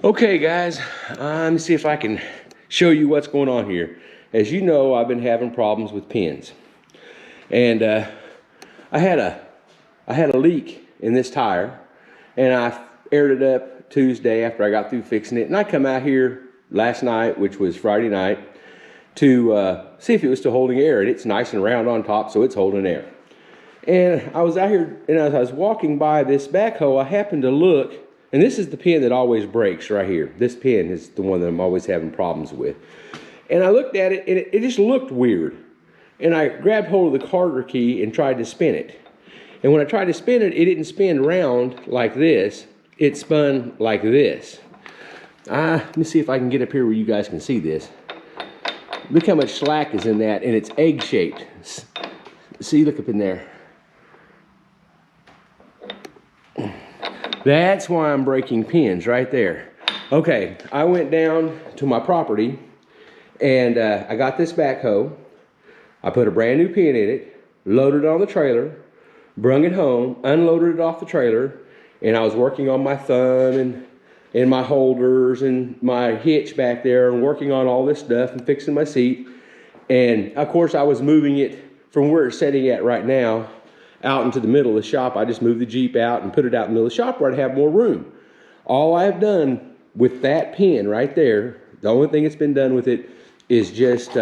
Okay guys, let me see if I can show you what's going on here. As you know, I've been having problems with pins. And I had a leak in this tire, and I aired it up Tuesday after I got through fixing it. And I come out here last night, which was Friday night, to see if it was still holding air. And it's nice and round on top, so it's holding air. And I was out here, and as I was walking by this backhoe, I happened to look. And this is the pin that always breaks right here. This pin is the one that I'm always having problems with. And I looked at it, and it just looked weird. And I grabbed hold of the carter key and tried to spin it. And when I tried to spin it, it didn't spin round like this. It spun like this. Let me see if I can get up here where you guys can see this. Look how much slack is in that, and it's egg-shaped. See, look up in there. That's why I'm breaking pins right there. Okay, I went down to my property and I got this backhoe. I put a brand new pin in it, loaded it on the trailer, brung it home, unloaded it off the trailer, and I was working on my thumb and my holders and my hitch back there and working on all this stuff and fixing my seat. And of course I was moving it from where it's sitting at right now out into the middle of the shop. I just moved the Jeep out and put it out in the middle of the shop where I'd have more room. All I have done with that pin right there, the only thing that's been done with it is just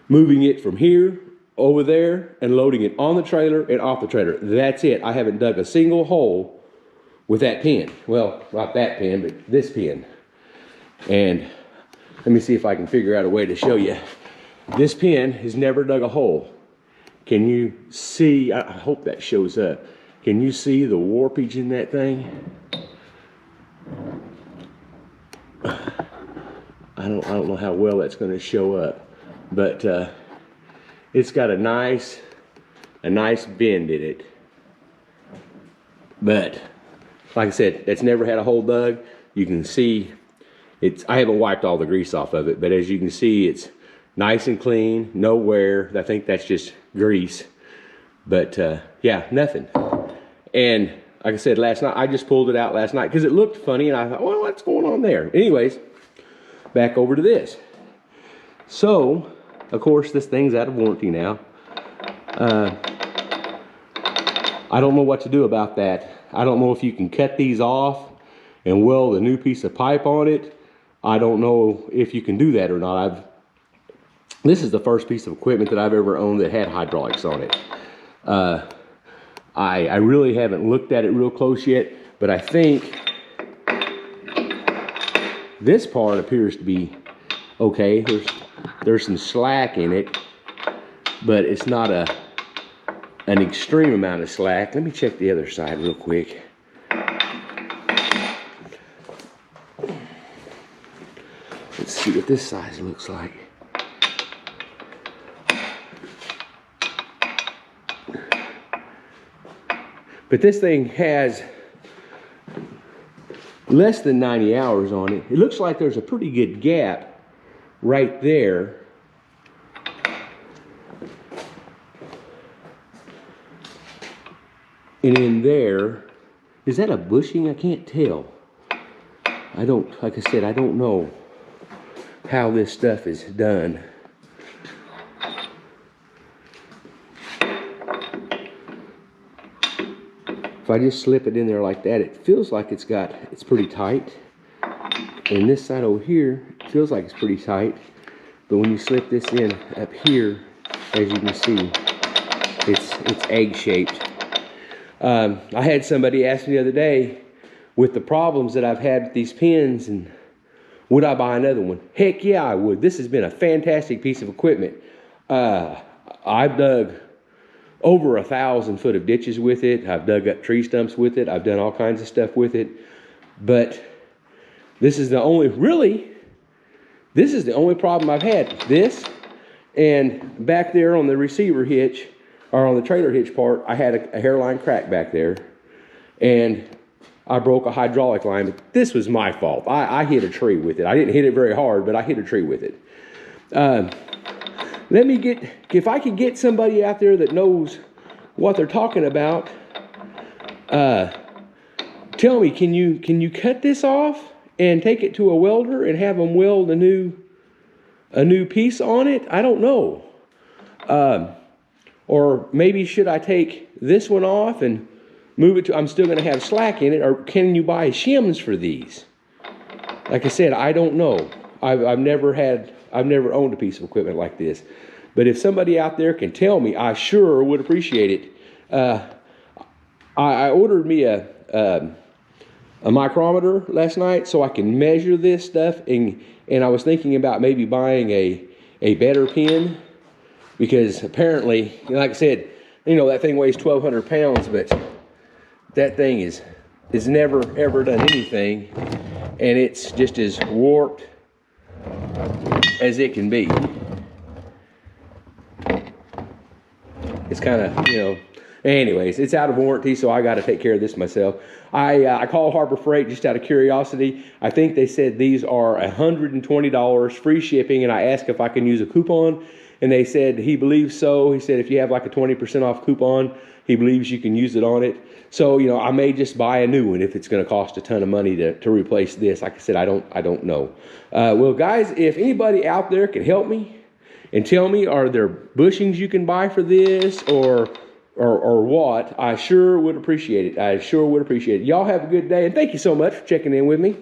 moving it from here over there and loading it on the trailer and off the trailer. That's it. I haven't dug a single hole with that pin. Well, not that pin, but this pin. And let me see if I can figure out a way to show you. This pin has never dug a hole. Can you see? I hope that shows up. Can you see the warpage in that thing? I don't know how well that's going to show up, but it's got a nice bend in it. But like I said, it's never had a hole dug. You can see I haven't wiped all the grease off of it, but as you can see, it's nice and clean, no wear. I think that's just grease. But yeah, nothing. And like I said, last night, I just pulled it out last night because it looked funny, and I thought, well, what's going on there? Anyways, back over to this. So, of course, this thing's out of warranty now. I don't know what to do about that. I don't know if you can cut these off and weld a new piece of pipe on it. I don't know if you can do that or not. This is the first piece of equipment that I've ever owned that had hydraulics on it. I really haven't looked at it real close yet, but I think this part appears to be okay. There's some slack in it, but it's not an extreme amount of slack. Let me check the other side real quick. Let's see what this side looks like. But this thing has less than 90 hours on it. It looks like there's a pretty good gap right there. And in there, is that a bushing? I can't tell. Like I said, I don't know how this stuff is done. If I just slip it in there like that, it feels like it's pretty tight. And this side over here, it feels like it's pretty tight. But when you slip this in up here, as you can see, it's egg-shaped. I had somebody ask me the other day, with the problems that I've had with these pins, and would I buy another one? Heck yeah, I would. This has been a fantastic piece of equipment. I've dug over 1,000 foot of ditches with it. I've dug up tree stumps with it. I've done all kinds of stuff with it. But this is the only problem I've had. This, and back there on the receiver hitch, or on the trailer hitch part, I had a hairline crack back there. And I broke a hydraulic line, but this was my fault. I hit a tree with it. I didn't hit it very hard, but I hit a tree with it. If I could get somebody out there that knows what they're talking about, tell me, can you cut this off and take it to a welder and have them weld a new piece on it? I don't know. Or maybe should I take this one off and move it to, I'm still going to have slack in it, or can you buy shims for these? Like I said, I don't know. I've never owned a piece of equipment like this. But if somebody out there can tell me, I sure would appreciate it. I ordered me a micrometer last night so I can measure this stuff, and I was thinking about maybe buying a better pin, because apparently, like I said, that thing weighs 1,200 pounds, but that thing is never ever done anything, and it's just as warped as it can be. It's kind of, anyways, it's out of warranty, so I got to take care of this myself. I called Harbor Freight just out of curiosity. I think they said these are $120 free shipping, and I asked if I can use a coupon, and they said he believes so. He said if you have like a 20% off coupon, he believes you can use it on it. So, I may just buy a new one if it's going to cost a ton of money to replace this. Like I said, I don't know. Well, guys, if anybody out there can help me and tell me, are there bushings you can buy for this, or what, I sure would appreciate it. I sure would appreciate it. Y'all have a good day, and thank you so much for checking in with me.